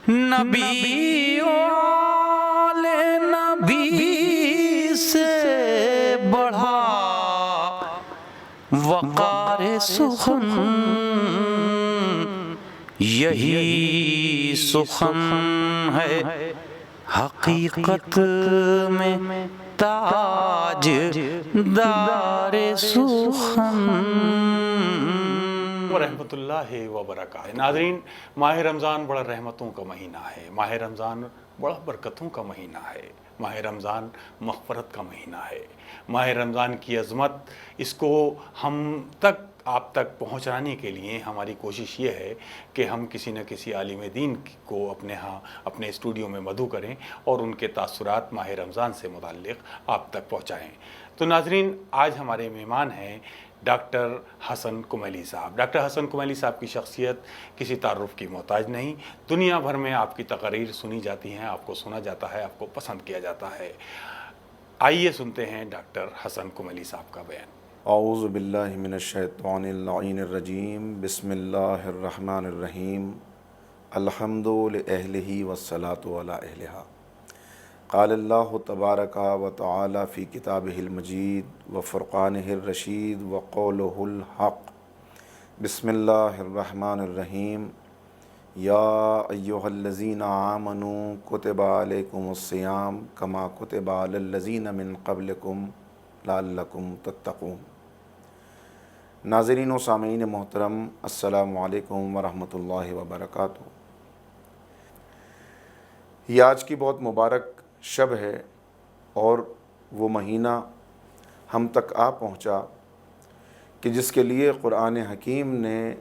نبی والے نبی سے بڑھا وقار سخن، یہی سخن ہے حقیقت میں تاج دار سخن۔ ورحمۃ اللہ وبرکاتہ۔ ناظرین، ماہ رمضان بڑا رحمتوں کا مہینہ ہے، ماہ رمضان بڑا برکتوں کا مہینہ ہے، ماہ رمضان مغفرت کا مہینہ ہے۔ ماہ رمضان کی عظمت، اس کو ہم تک آپ تک پہنچانے کے لیے ہماری کوشش یہ ہے کہ ہم کسی نہ کسی عالم دین کو اپنے اسٹوڈیو میں مدعو کریں اور ان کے تاثرات ماہ رمضان سے متعلق آپ تک پہنچائیں۔ تو ناظرین، آج ہمارے مہمان ہیں ڈاکٹر حسن کمیلی صاحب۔ ڈاکٹر حسن کمیلی صاحب کی شخصیت کسی تعارف کی محتاج نہیں، دنیا بھر میں آپ کی تقاریر سنی جاتی ہیں، آپ کو سنا جاتا ہے، آپ کو پسند کیا جاتا ہے۔ آئیے سنتے ہیں ڈاکٹر حسن کمیلی صاحب کا بیان۔ اعوذ باللہ من الشیطان اللعین الرجیم، بسم اللہ الرحمن الرحیم، الحمد لأہلہ والصلاة علی اہلہا۔ قال اللہ تبارک و تعالی فی کتابہ المجید و فرقانہ الرشید و قولہ الحق۔ بسم اللہ الرحمن الرحیم، یا ایہا الذین آمنوا کتب علیکم الصیام کما کتب علی الذین من قبلکم لعلکم تتقون۔ ناظرین و سامعین محترم، السلام علیکم ورحمۃ اللہ وبرکاتہ۔ یہ آج کی بہت مبارک شب ہے اور وہ مہینہ ہم تک آ پہنچا کہ جس کے لیے قرآن حکیم نے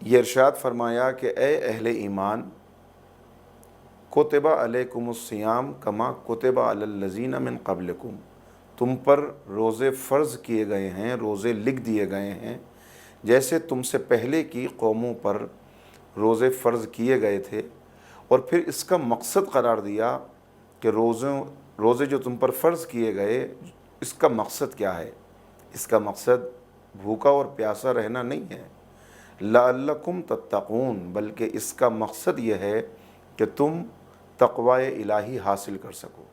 یہ ارشاد فرمایا کہ اے اہل ایمان، کتب علیکم الصیام کما کتب علی الذین من قبلکم، تم پر روزے فرض کیے گئے ہیں، روزے لکھ دیے گئے ہیں جیسے تم سے پہلے کی قوموں پر روزے فرض کیے گئے تھے۔ اور پھر اس کا مقصد قرار دیا کہ روزے جو تم پر فرض کیے گئے، اس کا مقصد کیا ہے؟ اس کا مقصد بھوکا اور پیاسا رہنا نہیں ہے، لعلکم تتقون، بلکہ اس کا مقصد یہ ہے کہ تم تقوی الہی حاصل کر سکو۔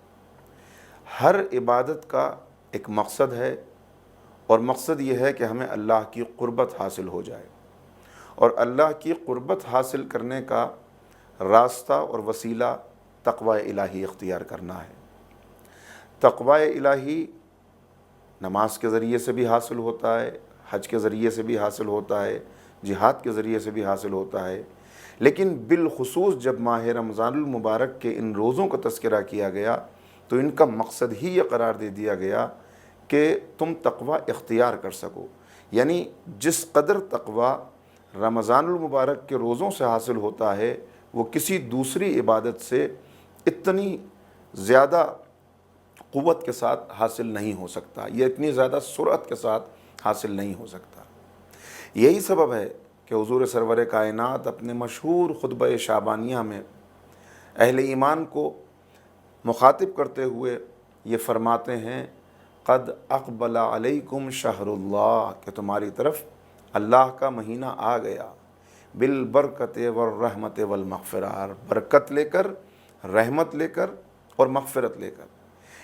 ہر عبادت کا ایک مقصد ہے، اور مقصد یہ ہے کہ ہمیں اللہ کی قربت حاصل ہو جائے، اور اللہ کی قربت حاصل کرنے کا راستہ اور وسیلہ تقوی الہی اختیار کرنا ہے۔ تقوی الہی نماز کے ذریعے سے بھی حاصل ہوتا ہے، حج کے ذریعے سے بھی حاصل ہوتا ہے، جہاد کے ذریعے سے بھی حاصل ہوتا ہے، لیکن بالخصوص جب ماہ رمضان المبارک کے ان روزوں کا تذکرہ کیا گیا تو ان کا مقصد ہی یہ قرار دے دیا گیا کہ تم تقوی اختیار کر سکو۔ یعنی جس قدر تقوی رمضان المبارک کے روزوں سے حاصل ہوتا ہے، وہ کسی دوسری عبادت سے اتنی زیادہ قوت کے ساتھ حاصل نہیں ہو سکتا، یہ اتنی زیادہ سرعت کے ساتھ حاصل نہیں ہو سکتا۔ یہی سبب ہے کہ حضور سرور کائنات اپنے مشہور خطبہ شعبانیہ میں اہل ایمان کو مخاطب کرتے ہوئے یہ فرماتے ہیں، قد اقبل علیکم شہر اللہ، کہ تمہاری طرف اللہ کا مہینہ آ گیا، بالبرکت والرحمت والمغفرہ، برکت لے کر، رحمت لے کر اور مغفرت لے کر۔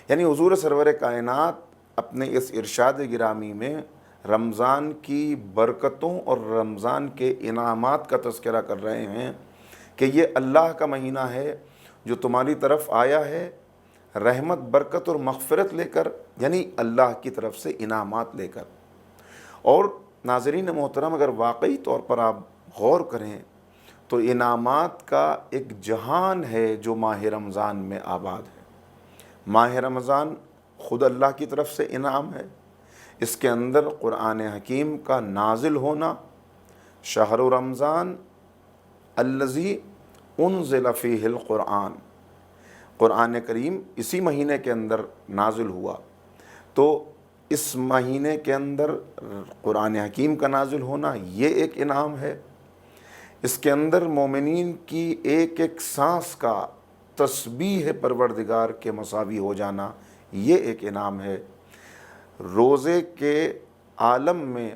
یعنی حضور سرور کائنات اپنے اس ارشاد گرامی میں رمضان کی برکتوں اور رمضان کے انعامات کا تذکرہ کر رہے ہیں کہ یہ اللہ کا مہینہ ہے جو تمہاری طرف آیا ہے رحمت، برکت اور مغفرت لے کر، یعنی اللہ کی طرف سے انعامات لے کر۔ اور ناظرین محترم، اگر واقعی طور پر آپ غور کریں تو انعامات کا ایک جہان ہے جو ماہ رمضان میں آباد ہے۔ ماہ رمضان خود اللہ کی طرف سے انعام ہے، اس کے اندر قرآن حکیم کا نازل ہونا، شہر رمضان الذی انزل فیہ القرآن، قرآن کریم اسی مہینے کے اندر نازل ہوا، تو اس مہینے کے اندر قرآن حکیم کا نازل ہونا یہ ایک انعام ہے۔ اس کے اندر مومنین کی ایک ایک سانس کا تسبیح پروردگار کے مساوی ہو جانا یہ ایک انعام ہے۔ روزے کے عالم میں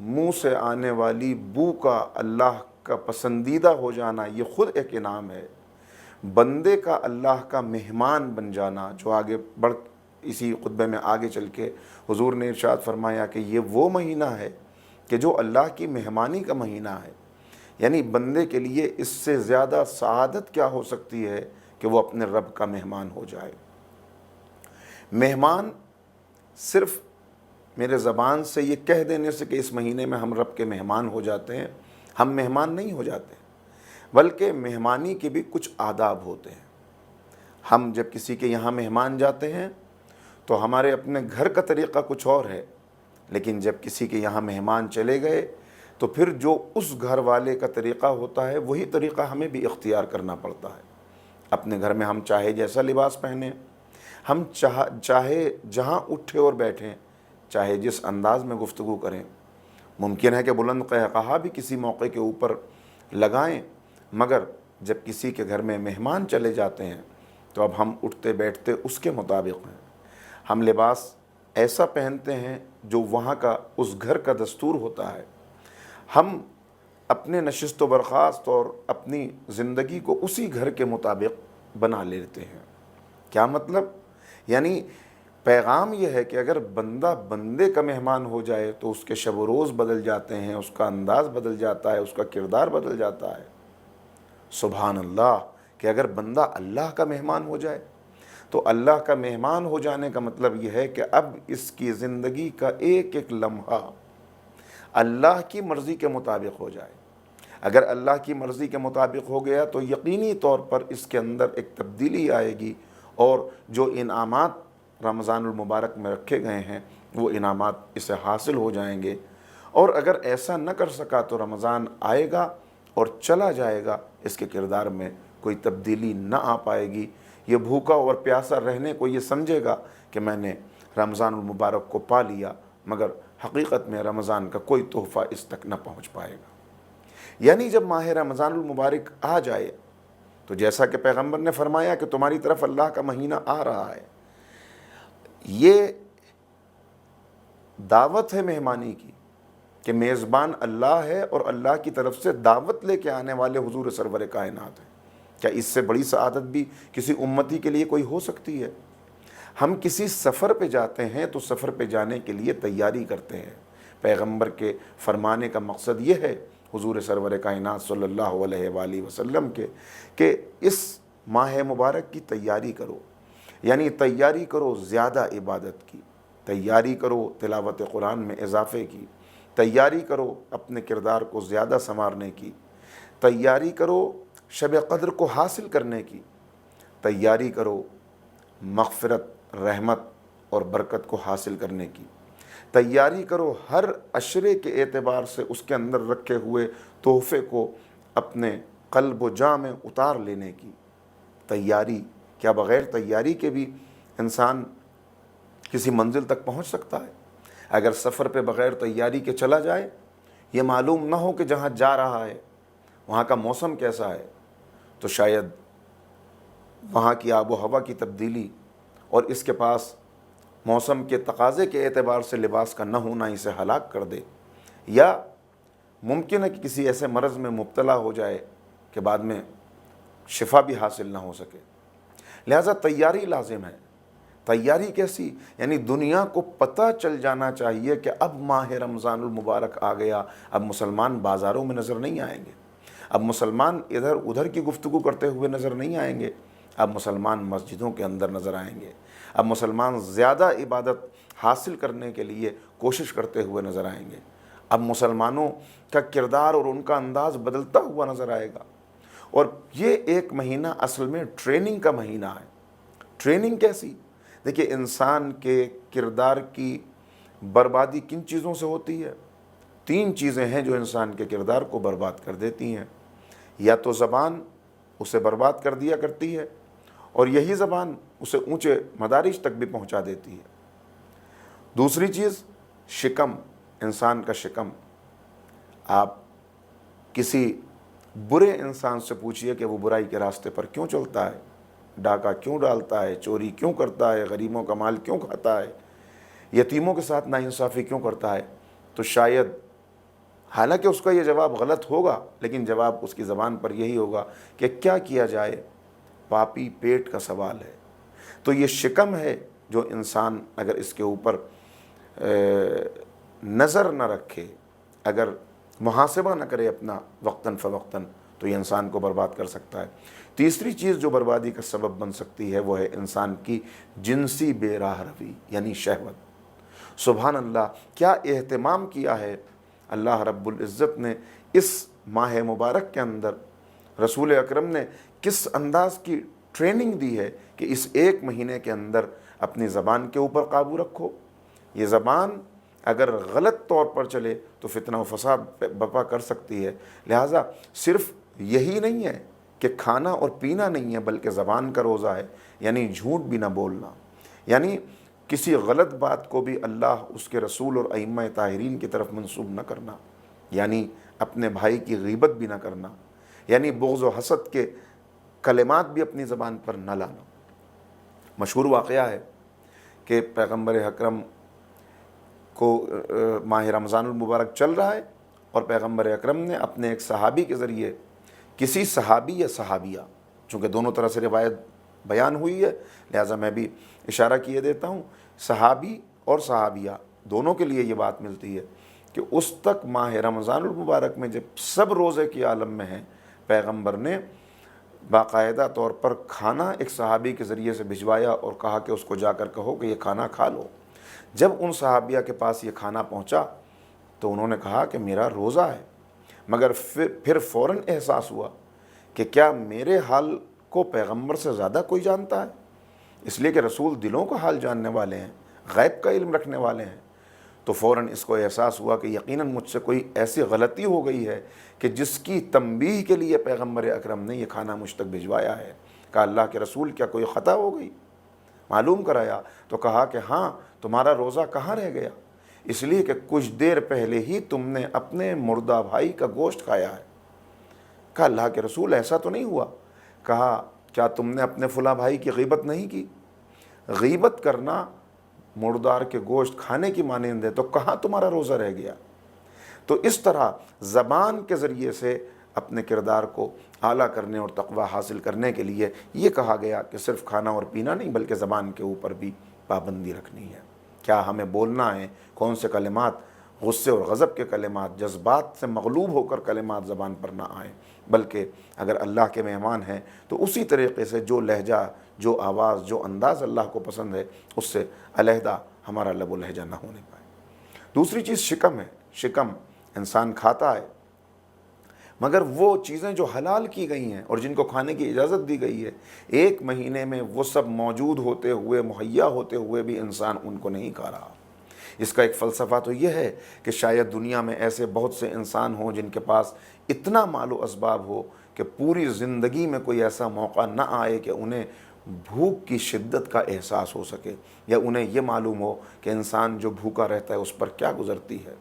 منہ سے آنے والی بو کا اللہ کا پسندیدہ ہو جانا یہ خود ایک انعام ہے. بندے کا اللہ کا مہمان بن جانا، جو آگے بڑھ اسی خطبے میں آگے چل کے حضور نے ارشاد فرمایا کہ یہ وہ مہینہ ہے کہ جو اللہ کی مہمانی کا مہینہ ہے. یعنی بندے کے لیے اس سے زیادہ سعادت کیا ہو سکتی ہے کہ وہ اپنے رب کا مہمان ہو جائے. مہمان صرف میرے زبان سے یہ کہہ دینے سے کہ اس مہینے میں ہم رب کے مہمان ہو جاتے ہیں، ہم مہمان نہیں ہو جاتے، بلکہ مہمانی کے بھی کچھ آداب ہوتے ہیں. ہم جب کسی کے یہاں مہمان جاتے ہیں تو ہمارے اپنے گھر کا طریقہ کچھ اور ہے، لیکن جب کسی کے یہاں مہمان چلے گئے تو پھر جو اس گھر والے کا طریقہ ہوتا ہے وہی طریقہ ہمیں بھی اختیار کرنا پڑتا ہے. اپنے گھر میں ہم چاہے جیسا لباس پہنیں، ہم چاہے جہاں اٹھے اور بیٹھیں، چاہے جس انداز میں گفتگو کریں. ممکن ہے کہ بلند قہقہا بھی کسی موقع کے اوپر لگائیں، مگر جب کسی کے گھر میں مہمان چلے جاتے ہیں تو اب ہم اٹھتے بیٹھتے اس کے مطابق ہیں. ہم لباس ایسا پہنتے ہیں جو وہاں کا اس گھر کا دستور ہوتا ہے. ہم اپنے نشست و برخاست اور اپنی زندگی کو اسی گھر کے مطابق بنا لیتے ہیں. کیا مطلب؟ یعنی پیغام یہ ہے کہ اگر بندہ بندے کا مہمان ہو جائے تو اس کے شب و روز بدل جاتے ہیں، اس کا انداز بدل جاتا ہے، اس کا کردار بدل جاتا ہے. سبحان اللہ، کہ اگر بندہ اللہ کا مہمان ہو جائے تو اللہ کا مہمان ہو جانے کا مطلب یہ ہے کہ اب اس کی زندگی کا ایک ایک لمحہ اللہ کی مرضی کے مطابق ہو جائے. اگر اللہ کی مرضی کے مطابق ہو گیا تو یقینی طور پر اس کے اندر ایک تبدیلی آئے گی، اور جو انعامات رمضان المبارک میں رکھے گئے ہیں وہ انعامات اسے حاصل ہو جائیں گے. اور اگر ایسا نہ کر سکا تو رمضان آئے گا اور چلا جائے گا، اس کے کردار میں کوئی تبدیلی نہ آ پائے گی. یہ بھوکا اور پیاسا رہنے کو یہ سمجھے گا کہ میں نے رمضان المبارک کو پا لیا، مگر حقیقت میں رمضان کا کوئی تحفہ اس تک نہ پہنچ پائے گا. یعنی جب ماہ رمضان المبارک آ جائے تو جیسا کہ پیغمبر نے فرمایا کہ تمہاری طرف اللہ کا مہینہ آ رہا ہے، یہ دعوت ہے مہمانی کی کہ میزبان اللہ ہے اور اللہ کی طرف سے دعوت لے کے آنے والے حضور سرور کائنات ہیں. کیا اس سے بڑی سعادت بھی کسی امتی کے لیے کوئی ہو سکتی ہے؟ ہم کسی سفر پہ جاتے ہیں تو سفر پہ جانے کے لیے تیاری کرتے ہیں. پیغمبر کے فرمانے کا مقصد یہ ہے حضور سرور کائنات صلی اللہ علیہ وآلہ وسلم کے کہ اس ماہ مبارک کی تیاری کرو. یعنی تیاری کرو زیادہ عبادت کی، تیاری کرو تلاوت قرآن میں اضافے کی، تیاری کرو اپنے کردار کو زیادہ سنوارنے کی، تیاری کرو شب قدر کو حاصل کرنے کی، تیاری کرو مغفرت، رحمت اور برکت کو حاصل کرنے کی، تیاری کرو ہر عشرے کے اعتبار سے اس کے اندر رکھے ہوئے تحفے کو اپنے قلب و جاں میں اتار لینے کی. تیاری کیا بغیر تیاری کے بھی انسان کسی منزل تک پہنچ سکتا ہے؟ اگر سفر پہ بغیر تیاری کے چلا جائے، یہ معلوم نہ ہو کہ جہاں جا رہا ہے وہاں کا موسم کیسا ہے، تو شاید وہاں کی آب و ہوا کی تبدیلی اور اس کے پاس موسم کے تقاضے کے اعتبار سے لباس کا نہ ہونا اسے ہلاک کر دے، یا ممکن ہے کہ کسی ایسے مرض میں مبتلا ہو جائے کہ بعد میں شفا بھی حاصل نہ ہو سکے. لہٰذا تیاری لازم ہے. تیاری کیسی؟ یعنی دنیا کو پتہ چل جانا چاہیے کہ اب ماہ رمضان المبارک آ گیا. اب مسلمان بازاروں میں نظر نہیں آئیں گے، اب مسلمان ادھر ادھر کی گفتگو کرتے ہوئے نظر نہیں آئیں گے، اب مسلمان مسجدوں کے اندر نظر آئیں گے، اب مسلمان زیادہ عبادت حاصل کرنے کے لیے کوشش کرتے ہوئے نظر آئیں گے، اب مسلمانوں کا کردار اور ان کا انداز بدلتا ہوا نظر آئے گا. اور یہ ایک مہینہ اصل میں ٹریننگ کا مہینہ ہے. ٹریننگ کیسی؟ دیکھیے، انسان کے کردار کی بربادی کن چیزوں سے ہوتی ہے؟ 3 چیزیں ہیں جو انسان کے کردار کو برباد کر دیتی ہیں. یا تو زبان اسے برباد کر دیا کرتی ہے، اور یہی زبان اسے اونچے مدارج تک بھی پہنچا دیتی ہے. دوسری چیز شکم، انسان کا شکم. آپ کسی برے انسان سے پوچھئے کہ وہ برائی کے راستے پر کیوں چلتا ہے، ڈاکہ کیوں ڈالتا ہے، چوری کیوں کرتا ہے، غریبوں کا مال کیوں کھاتا ہے، یتیموں کے ساتھ ناانصافی کیوں کرتا ہے، تو شاید حالانکہ اس کا یہ جواب غلط ہوگا، لیکن جواب اس کی زبان پر یہی ہوگا کہ کیا کیا جائے، پاپی پیٹ کا سوال ہے۔ تو یہ شکم ہے جو انسان اگر اس کے اوپر نظر نہ رکھے، اگر محاسبہ نہ کرے اپنا وقتاً فوقتاً، تو یہ انسان کو برباد کر سکتا ہے۔ تیسری چیز جو بربادی کا سبب بن سکتی ہے وہ ہے انسان کی جنسی بے راہ روی، یعنی شہوت۔ سبحان اللہ، کیا اہتمام کیا ہے اللہ رب العزت نے اس ماہ مبارک کے اندر، رسول اکرم نے کس انداز کی ٹریننگ دی ہے کہ اس ایک مہینے کے اندر اپنی زبان کے اوپر قابو رکھو۔ یہ زبان اگر غلط طور پر چلے تو فتنہ و فساد برپا کر سکتی ہے۔ لہٰذا صرف یہی نہیں ہے کہ کھانا اور پینا نہیں ہے، بلکہ زبان کا روزہ ہے، یعنی جھوٹ بھی نہ بولنا، یعنی کسی غلط بات کو بھی اللہ، اس کے رسول اور ائمہ طاہرین کی طرف منسوب نہ کرنا، یعنی اپنے بھائی کی غیبت بھی نہ کرنا، یعنی بغض و حسد کے کلمات بھی اپنی زبان پر نہ لانا۔ مشہور واقعہ ہے کہ پیغمبر اکرم کو ماہ رمضان المبارک چل رہا ہے اور پیغمبر اکرم نے اپنے ایک صحابی کے ذریعے کسی صحابی یا صحابیہ، چونکہ دونوں طرح سے روایت بیان ہوئی ہے لہٰذا میں بھی اشارہ کیے دیتا ہوں، صحابی اور صحابیہ دونوں کے لیے یہ بات ملتی ہے کہ اس تک ماہ رمضان المبارک میں جب سب روزے کی عالم میں ہیں، پیغمبر نے باقاعدہ طور پر کھانا ایک صحابی کے ذریعے سے بھجوایا اور کہا کہ اس کو جا کر کہو کہ یہ کھانا کھا لو۔ جب ان صحابیہ کے پاس یہ کھانا پہنچا تو انہوں نے کہا کہ میرا روزہ ہے، مگر پھر فوراً احساس ہوا کہ کیا میرے حال کو پیغمبر سے زیادہ کوئی جانتا ہے؟ اس لیے کہ رسول دلوں کا حال جاننے والے ہیں، غیب کا علم رکھنے والے ہیں۔ تو فوراً اس کو احساس ہوا کہ یقیناً مجھ سے کوئی ایسی غلطی ہو گئی ہے کہ جس کی تنبیہ کے لیے پیغمبر اکرم نے یہ کھانا مجھ تک بھجوایا ہے۔ کہا اللہ کے رسول کیا کوئی خطا ہو گئی؟ معلوم کرایا تو کہا کہ ہاں، تمہارا روزہ کہاں رہ گیا؟ اس لیے کہ کچھ دیر پہلے ہی تم نے اپنے مردہ بھائی کا گوشت کھایا ہے۔ کہا اللہ کے رسول ایسا تو نہیں ہوا۔ کہا کیا تم نے اپنے فلاں بھائی کی غیبت نہیں کی؟ غیبت کرنا مردار کے گوشت کھانے کی مانند ہے، تو کہاں تمہارا روزہ رہ گیا؟ تو اس طرح زبان کے ذریعے سے اپنے کردار کو اعلیٰ کرنے اور تقویٰ حاصل کرنے کے لیے یہ کہا گیا کہ صرف کھانا اور پینا نہیں بلکہ زبان کے اوپر بھی پابندی رکھنی ہے۔ کیا ہمیں بولنا ہے، کون سے کلمات، غصے اور غضب کے کلمات، جذبات سے مغلوب ہو کر کلمات زبان پر نہ آئیں، بلکہ اگر اللہ کے مہمان ہیں تو اسی طریقے سے جو لہجہ، جو آواز، جو انداز اللہ کو پسند ہے اس سے علیحدہ ہمارا لب و لہجہ نہ ہونے پائے۔ دوسری چیز شکم ہے۔ شکم انسان کھاتا ہے مگر وہ چیزیں جو حلال کی گئی ہیں اور جن کو کھانے کی اجازت دی گئی ہے، ایک مہینے میں وہ سب موجود ہوتے ہوئے، مہیا ہوتے ہوئے بھی انسان ان کو نہیں کھا رہا۔ اس کا ایک فلسفہ تو یہ ہے کہ شاید دنیا میں ایسے بہت سے انسان ہوں جن کے پاس اتنا مال و اسباب ہو کہ پوری زندگی میں کوئی ایسا موقع نہ آئے کہ انہیں بھوک کی شدت کا احساس ہو سکے، یا انہیں یہ معلوم ہو کہ انسان جو بھوکا رہتا ہے اس پر کیا گزرتی ہے۔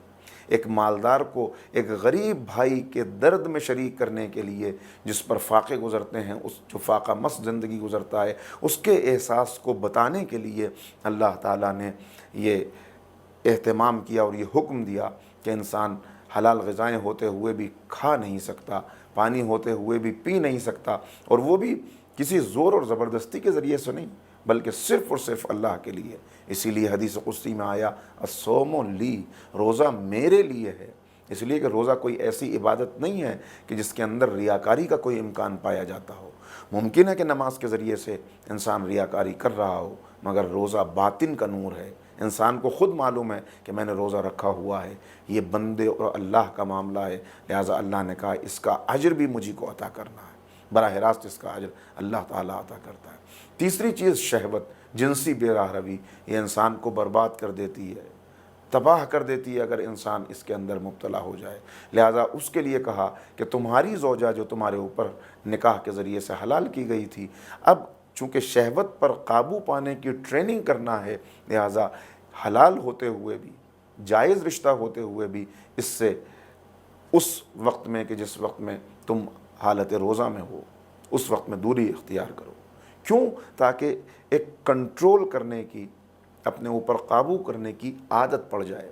ایک مالدار کو ایک غریب بھائی کے درد میں شریک کرنے کے لیے جس پر فاقے گزرتے ہیں، اس جو فاقہ مست زندگی گزرتا ہے، اس کے احساس کو بتانے کے لیے اللہ تعالیٰ نے یہ اہتمام کیا اور یہ حکم دیا کہ انسان حلال غذائیں ہوتے ہوئے بھی کھا نہیں سکتا، پانی ہوتے ہوئے بھی پی نہیں سکتا، اور وہ بھی کسی زور اور زبردستی کے ذریعے سے نہیں بلکہ صرف اور صرف اللہ کے لیے۔ اسی لیے حدیث قدسی میں آیا الصوم لی، روزہ میرے لیے ہے۔ اس لیے کہ روزہ کوئی ایسی عبادت نہیں ہے کہ جس کے اندر ریاکاری کا کوئی امکان پایا جاتا ہو۔ ممکن ہے کہ نماز کے ذریعے سے انسان ریاکاری کر رہا ہو، مگر روزہ باطن کا نور ہے۔ انسان کو خود معلوم ہے کہ میں نے روزہ رکھا ہوا ہے، یہ بندے اور اللہ کا معاملہ ہے، لہٰذا اللہ نے کہا اس کا اجر بھی مجھے کو عطا کرنا ہے۔ براہ راست اس کا اجر اللہ تعالیٰ عطا کرتا ہے۔ تیسری چیز شہوت، جنسی بے راہ روی، یہ انسان کو برباد کر دیتی ہے، تباہ کر دیتی ہے اگر انسان اس کے اندر مبتلا ہو جائے۔ لہٰذا اس کے لیے کہا کہ تمہاری زوجہ جو تمہارے اوپر نکاح کے ذریعے سے حلال کی گئی تھی، اب چونکہ شہوت پر قابو پانے کی ٹریننگ کرنا ہے، لہٰذا حلال ہوتے ہوئے بھی، جائز رشتہ ہوتے ہوئے بھی اس سے اس وقت میں کہ جس وقت میں تم حالت روزہ میں ہو اس وقت میں دوری اختیار کرو۔ کیوں؟ تاکہ ایک کنٹرول کرنے کی، اپنے اوپر قابو کرنے کی عادت پڑ جائے۔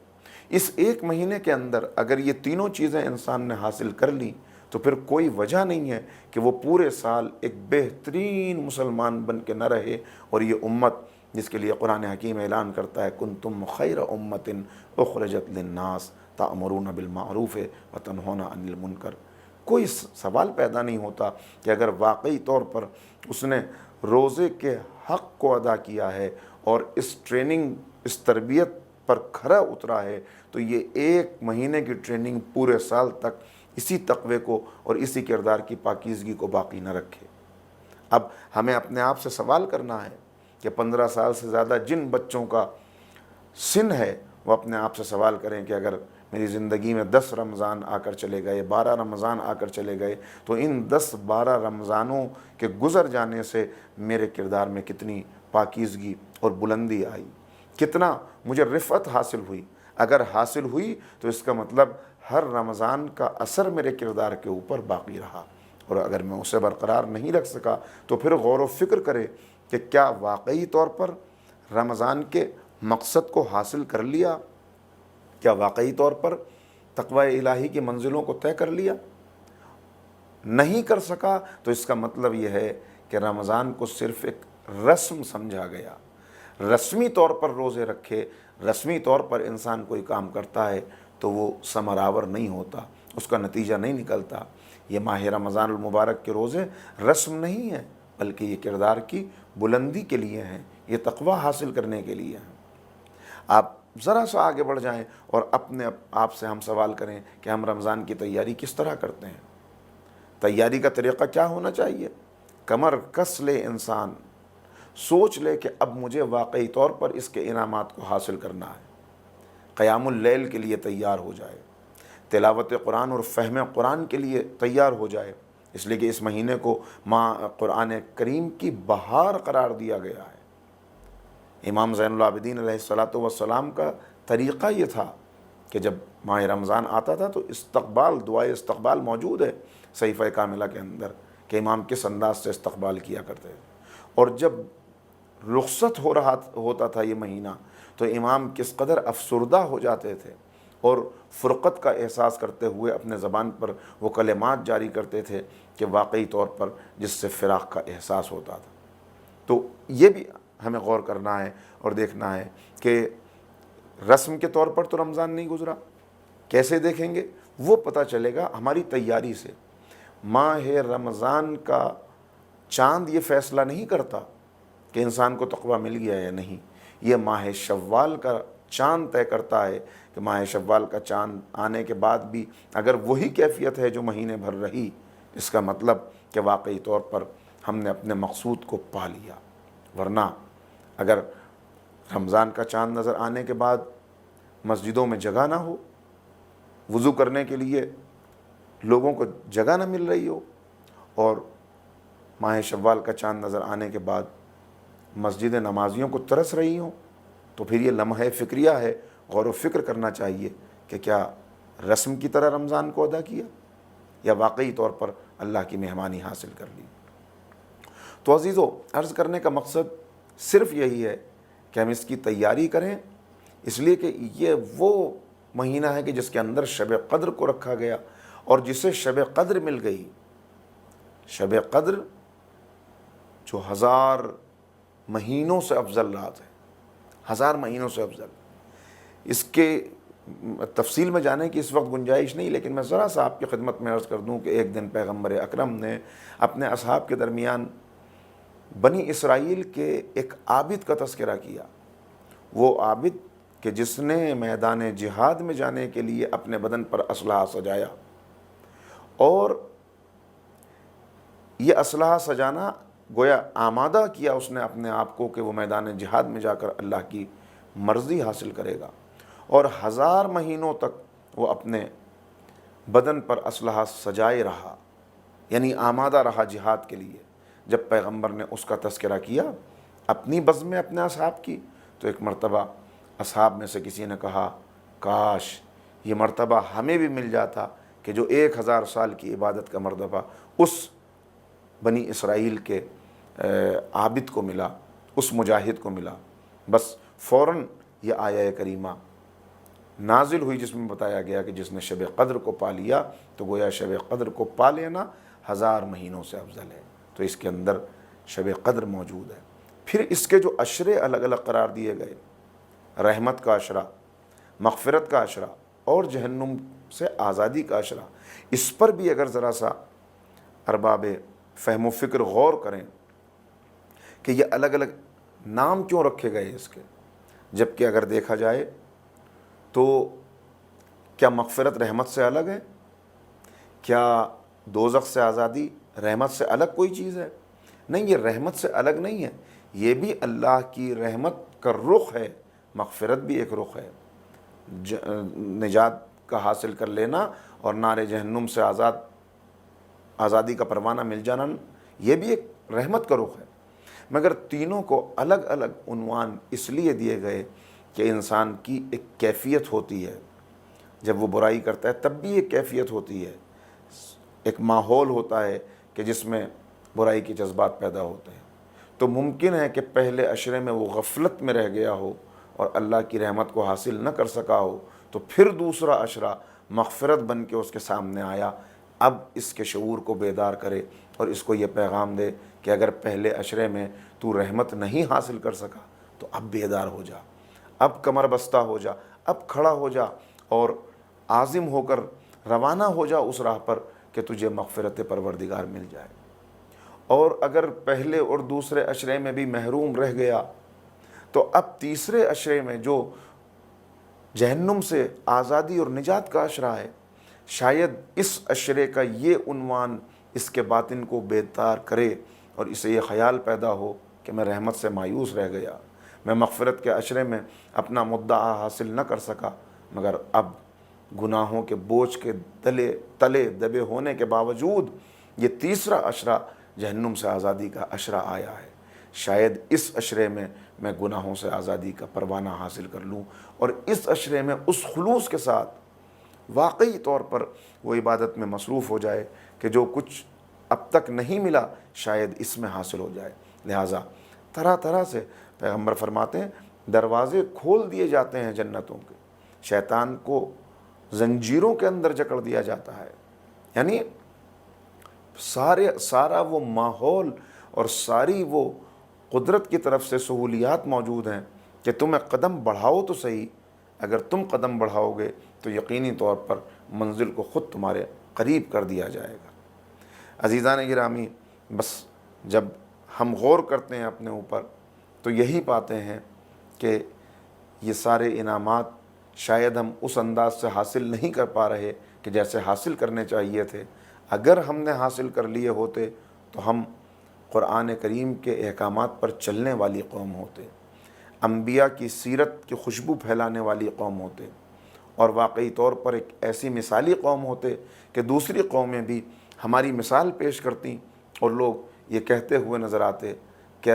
اس ایک مہینے کے اندر اگر یہ تینوں چیزیں انسان نے حاصل کر لی تو پھر کوئی وجہ نہیں ہے کہ وہ پورے سال ایک بہترین مسلمان بن کے نہ رہے، اور یہ امت جس کے لیے قرآن حکیم اعلان کرتا ہے کنتم خیر امت اخرجت للناس تأمرون بالمعروف وتنہون عن المنکر، کوئی سوال پیدا نہیں ہوتا کہ اگر واقعی طور پر اس نے روزے کے حق کو ادا کیا ہے اور اس ٹریننگ، اس تربیت پر کھرا اترا ہے، تو یہ ایک مہینے کی ٹریننگ پورے سال تک اسی تقوی کو اور اسی کردار کی پاکیزگی کو باقی نہ رکھے۔ اب ہمیں اپنے آپ سے سوال کرنا ہے کہ 15 سال سے زیادہ جن بچوں کا سن ہے وہ اپنے آپ سے سوال کریں کہ اگر میری زندگی میں 10 رمضان آ کر چلے گئے، 12 رمضان آ کر چلے گئے، تو ان 10-12 رمضانوں کے گزر جانے سے میرے کردار میں کتنی پاکیزگی اور بلندی آئی، کتنا مجھے رفعت حاصل ہوئی۔ اگر حاصل ہوئی تو اس کا مطلب ہر رمضان کا اثر میرے کردار کے اوپر باقی رہا، اور اگر میں اسے برقرار نہیں رکھ سکا تو پھر غور و فکر کرے کہ کیا واقعی طور پر رمضان کے مقصد کو حاصل کر لیا، کیا واقعی طور پر تقوی الہی کی منزلوں کو طے کر لیا۔ نہیں کر سکا تو اس کا مطلب یہ ہے کہ رمضان کو صرف ایک رسم سمجھا گیا، رسمی طور پر روزے رکھے، رسمی طور پر انسان کوئی کام کرتا ہے تو وہ ثمرآور نہیں ہوتا، اس کا نتیجہ نہیں نکلتا۔ یہ ماہ رمضان المبارک کے روزے رسم نہیں ہیں، بلکہ یہ کردار کی بلندی کے لیے ہیں، یہ تقوی حاصل کرنے کے لیے ہیں۔ آپ ذرا سا آگے بڑھ جائیں اور اپنے آپ سے ہم سوال کریں کہ ہم رمضان کی تیاری کس طرح کرتے ہیں۔ تیاری کا طریقہ کیا ہونا چاہیے؟ کمر کس لے انسان، سوچ لے کہ اب مجھے واقعی طور پر اس کے انعامات کو حاصل کرنا ہے، قیام اللیل کے لیے تیار ہو جائے، تلاوت قرآن اور فہم قرآن کے لیے تیار ہو جائے، اس لیے کہ اس مہینے کو ماہ قرآن کریم کی بہار قرار دیا گیا ہے۔ امام زین العابدین علیہ السلام کا طریقہ یہ تھا کہ جب ماہ رمضان آتا تھا تو استقبال، دعائے استقبال موجود ہے صحیفہ کاملہ کے اندر کہ امام کس انداز سے استقبال کیا کرتے تھے، اور جب رخصت ہوتا تھا یہ مہینہ تو امام کس قدر افسردہ ہو جاتے تھے اور فرقت کا احساس کرتے ہوئے اپنے زبان پر وہ کلمات جاری کرتے تھے کہ واقعی طور پر جس سے فراق کا احساس ہوتا تھا۔ تو یہ بھی ہمیں غور کرنا ہے اور دیکھنا ہے کہ رسم کے طور پر تو رمضان نہیں گزرا، کیسے دیکھیں گے؟ وہ پتہ چلے گا ہماری تیاری سے۔ ماہ رمضان کا چاند یہ فیصلہ نہیں کرتا کہ انسان کو تقویٰ مل گیا یا نہیں، یہ ماہ شوال کا چاند طے کرتا ہے کہ ماہ شوال کا چاند آنے کے بعد بھی اگر وہی کیفیت ہے جو مہینے بھر رہی، اس کا مطلب کہ واقعی طور پر ہم نے اپنے مقصود کو پا لیا۔ ورنہ اگر رمضان کا چاند نظر آنے کے بعد مسجدوں میں جگہ نہ ہو، وضو کرنے کے لیے لوگوں کو جگہ نہ مل رہی ہو، اور ماہ شوال کا چاند نظر آنے کے بعد مسجد نمازیوں کو ترس رہی ہوں، تو پھر یہ لمحہ فکریہ ہے، غور و فکر کرنا چاہیے کہ کیا رسم کی طرح رمضان کو ادا کیا یا واقعی طور پر اللہ کی مہمانی حاصل کر لی۔ تو عزیزو، عرض کرنے کا مقصد صرف یہی ہے کہ ہم اس کی تیاری کریں، اس لیے کہ یہ وہ مہینہ ہے کہ جس کے اندر شب قدر کو رکھا گیا، اور جسے شب قدر مل گئی، شب قدر جو 1000 مہینوں سے افضل رات ہے، 1000 مہینوں سے افضل، اس کے تفصیل میں جانے کی اس وقت گنجائش نہیں، لیکن میں ذرا سا آپ کی خدمت میں عرض کر دوں کہ ایک دن پیغمبر اکرم نے اپنے اصحاب کے درمیان بنی اسرائیل کے ایک عابد کا تذکرہ کیا، وہ عابد کہ جس نے میدان جہاد میں جانے کے لیے اپنے بدن پر اسلحہ سجایا، اور یہ اسلحہ سجانا گویا آمادہ کیا اس نے اپنے آپ کو کہ وہ میدان جہاد میں جا کر اللہ کی مرضی حاصل کرے گا، اور 1000 مہینوں تک وہ اپنے بدن پر اسلحہ سجائے رہا، یعنی آمادہ رہا جہاد کے لیے۔ جب پیغمبر نے اس کا تذکرہ کیا اپنی بزم میں اپنے اصحاب کی، تو ایک مرتبہ اصحاب میں سے کسی نے کہا کاش یہ مرتبہ ہمیں بھی مل جاتا کہ جو 1000 سال کی عبادت کا مرتبہ اس بنی اسرائیل کے عابد کو ملا، اس مجاہد کو ملا۔ بس فوراً یہ آیہ کریمہ نازل ہوئی جس میں بتایا گیا کہ جس نے شب قدر کو پا لیا تو گویا شب قدر کو پا لینا 1000 مہینوں سے افضل ہے۔ تو اس کے اندر شب قدر موجود ہے۔ پھر اس کے جو عشرے الگ الگ قرار دیے گئے، رحمت کا عشرہ، مغفرت کا عشرہ اور جہنم سے آزادی کا عشرہ، اس پر بھی اگر ذرا سا ارباب فہم و فکر غور کریں کہ یہ الگ الگ نام کیوں رکھے گئے اس کے، جبکہ اگر دیکھا جائے تو کیا مغفرت رحمت سے الگ ہے؟ کیا دوزخ سے آزادی رحمت سے الگ کوئی چیز ہے؟ نہیں، یہ رحمت سے الگ نہیں ہے، یہ بھی اللہ کی رحمت کا رخ ہے، مغفرت بھی ایک رخ ہے۔ نجات کا حاصل کر لینا اور نار جہنم سے آزادی کا پروانہ مل جانا، یہ بھی ایک رحمت کا رخ ہے۔ مگر تینوں کو الگ الگ عنوان اس لیے دیے گئے کہ انسان کی ایک کیفیت ہوتی ہے، جب وہ برائی کرتا ہے تب بھی ایک کیفیت ہوتی ہے، ایک ماحول ہوتا ہے کہ جس میں برائی کے جذبات پیدا ہوتے ہیں۔ تو ممکن ہے کہ پہلے عشرے میں وہ غفلت میں رہ گیا ہو اور اللہ کی رحمت کو حاصل نہ کر سکا ہو، تو پھر دوسرا عشرہ مغفرت بن کے اس کے سامنے آیا، اب اس کے شعور کو بیدار کرے اور اس کو یہ پیغام دے کہ اگر پہلے عشرے میں تو رحمت نہیں حاصل کر سکا تو اب بیدار ہو جا، اب کمر بستہ ہو جا، اب کھڑا ہو جا اور عازم ہو کر روانہ ہو جا اس راہ پر کہ تجھے مغفرت پروردگار مل جائے۔ اور اگر پہلے اور دوسرے عشرے میں بھی محروم رہ گیا تو اب تیسرے عشرے میں جو جہنم سے آزادی اور نجات کا عشرہ ہے، شاید اس عشرے کا یہ عنوان اس کے باطن کو بیدار کرے اور اسے یہ خیال پیدا ہو کہ میں رحمت سے مایوس رہ گیا، میں مغفرت کے عشرے میں اپنا مدعا حاصل نہ کر سکا، مگر اب گناہوں کے بوجھ کے تلے دبے ہونے کے باوجود یہ تیسرا عشرہ جہنم سے آزادی کا عشرہ آیا ہے، شاید اس عشرے میں میں گناہوں سے آزادی کا پروانہ حاصل کر لوں اور اس عشرے میں اس خلوص کے ساتھ واقعی طور پر وہ عبادت میں مصروف ہو جائے کہ جو کچھ اب تک نہیں ملا شاید اس میں حاصل ہو جائے۔ لہٰذا طرح طرح سے پیغمبر فرماتے ہیں دروازے کھول دیے جاتے ہیں جنتوں کے، شیطان کو زنجیروں کے اندر جکڑ دیا جاتا ہے، یعنی سارا وہ ماحول اور ساری وہ قدرت کی طرف سے سہولیات موجود ہیں کہ تمہیں قدم بڑھاؤ تو صحیح، اگر تم قدم بڑھاؤ گے تو یقینی طور پر منزل کو خود تمہارے قریب کر دیا جائے گا۔ عزیزان گرامی، بس جب ہم غور کرتے ہیں اپنے اوپر تو یہی پاتے ہیں کہ یہ سارے انعامات شاید ہم اس انداز سے حاصل نہیں کر پا رہے کہ جیسے حاصل کرنے چاہیے تھے۔ اگر ہم نے حاصل کر لیے ہوتے تو ہم قرآن کریم کے احکامات پر چلنے والی قوم ہوتے، انبیاء کی سیرت کی خوشبو پھیلانے والی قوم ہوتے اور واقعی طور پر ایک ایسی مثالی قوم ہوتے کہ دوسری قومیں بھی ہماری مثال پیش کرتی اور لوگ یہ کہتے ہوئے نظر آتے کہ